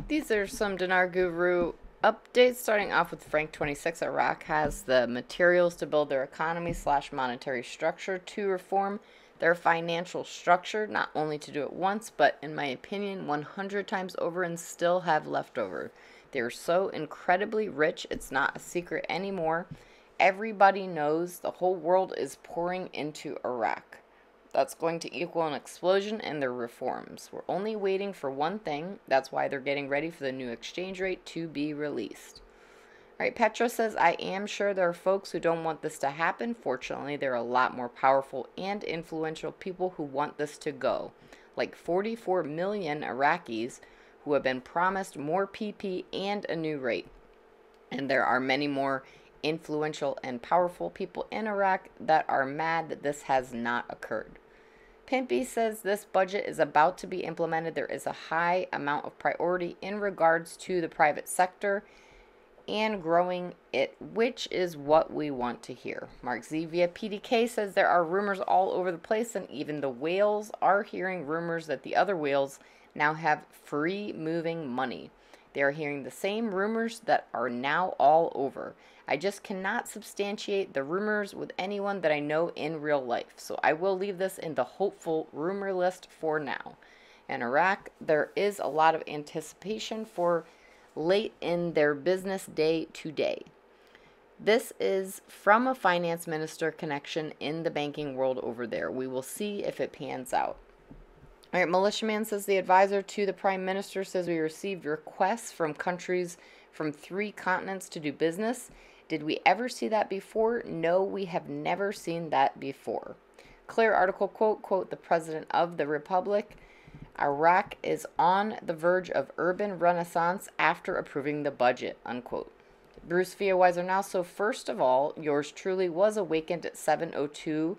These are some Dinar Guru updates. Starting off with Frank 26, Iraq has the materials to build their economy / monetary structure to reform their financial structure, not only to do it once, but in my opinion, 100 times over and still have leftover. They are so incredibly rich, it's not a secret anymore. Everybody knows the whole world is pouring into Iraq. That's going to equal an explosion in their reforms. We're only waiting for one thing. That's why they're getting ready for the new exchange rate to be released. All right, Petra says, I am sure there are folks who don't want this to happen. Fortunately, there are a lot more powerful and influential people who want this to go, like 44 million Iraqis who have been promised more PP and a new rate. And there are many more influential and powerful people in Iraq that are mad that this has not occurred. Pimpy says this budget is about to be implemented. There is a high amount of priority in regards to the private sector and growing it, which is what we want to hear. Mark Z via PDK says there are rumors all over the place, and even the whales are hearing rumors that the other whales now have free moving money. They are hearing the same rumors that are now all over. I just cannot substantiate the rumors with anyone that I know in real life, so I will leave this in the hopeful rumor list for now. In Iraq, there is a lot of anticipation for late in their business day today. This is from a finance minister connection in the banking world over there. We will see if it pans out. All right, Militiaman says the advisor to the prime minister says we received requests from countries from 3 continents to do business. Did we ever see that before? No, we have never seen that before. Clear article quote, the president of the republic. Iraq is on the verge of urban renaissance after approving the budget, unquote. Bruce Viawiser now. So first of all, yours truly was awakened at 7:02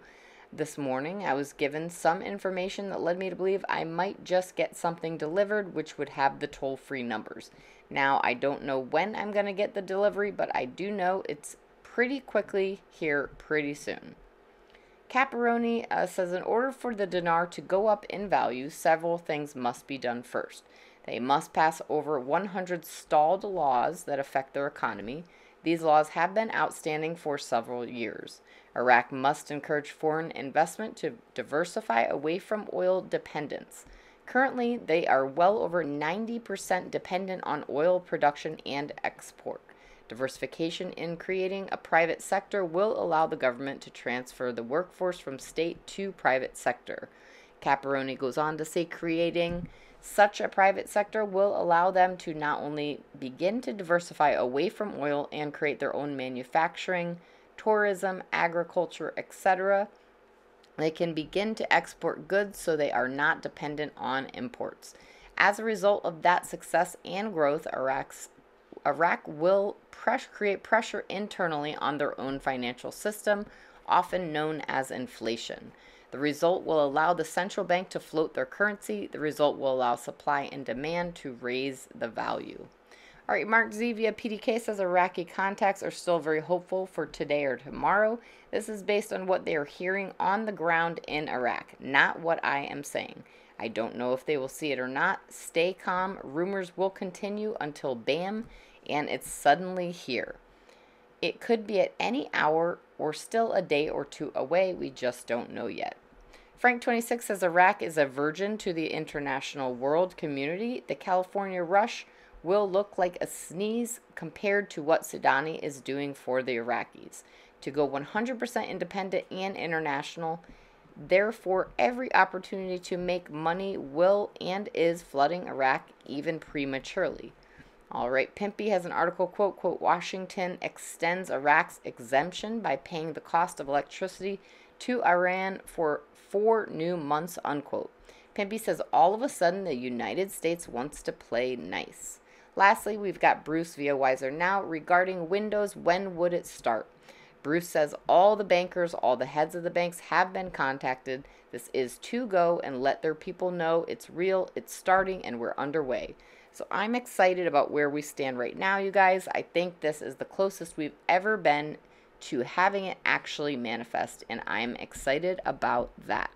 this morning. I was given some information that led me to believe I might just get something delivered, which would have the toll-free numbers. Now, I don't know when I'm going to get the delivery, but I do know it's pretty quickly here pretty soon. Caparoni says in order for the dinar to go up in value, several things must be done first. They must pass over 100 stalled laws that affect their economy. These laws have been outstanding for several years. Iraq must encourage foreign investment to diversify away from oil dependence. Currently, they are well over 90% dependent on oil production and export. Diversification in creating a private sector will allow the government to transfer the workforce from state to private sector. Caparoni goes on to say creating such a private sector will allow them to not only begin to diversify away from oil and create their own manufacturing, tourism, agriculture, etc. They can begin to export goods so they are not dependent on imports. As a result of that success and growth, Iraq will create pressure internally on their own financial system, often known as inflation. The result will allow the central bank to float their currency. The result will allow supply and demand to raise the value. All right, Mark Z via PDK says Iraqi contacts are still very hopeful for today or tomorrow. This is based on what they are hearing on the ground in Iraq, not what I am saying. I don't know if they will see it or not. Stay calm. Rumors will continue until bam, and it's suddenly here. It could be at any hour or still a day or two away. We just don't know yet. Frank 26 says Iraq is a virgin to the international world community. The California rush will look like a sneeze compared to what Sudani is doing for the Iraqis. To go 100% independent and international, therefore every opportunity to make money will and is flooding Iraq even prematurely. All right, Pimpy has an article, quote, Washington extends Iraq's exemption by paying the cost of electricity to Iran for 4 new months, unquote. Pimpy says all of a sudden the United States wants to play nice. Lastly, we've got Bruce via Wiser now regarding Windows. When would it start? Bruce says all the bankers, all the heads of the banks have been contacted. This is to go and let their people know it's real, it's starting, and we're underway. So I'm excited about where we stand right now, you guys. I think this is the closest we've ever been to having it actually manifest, and I'm excited about that.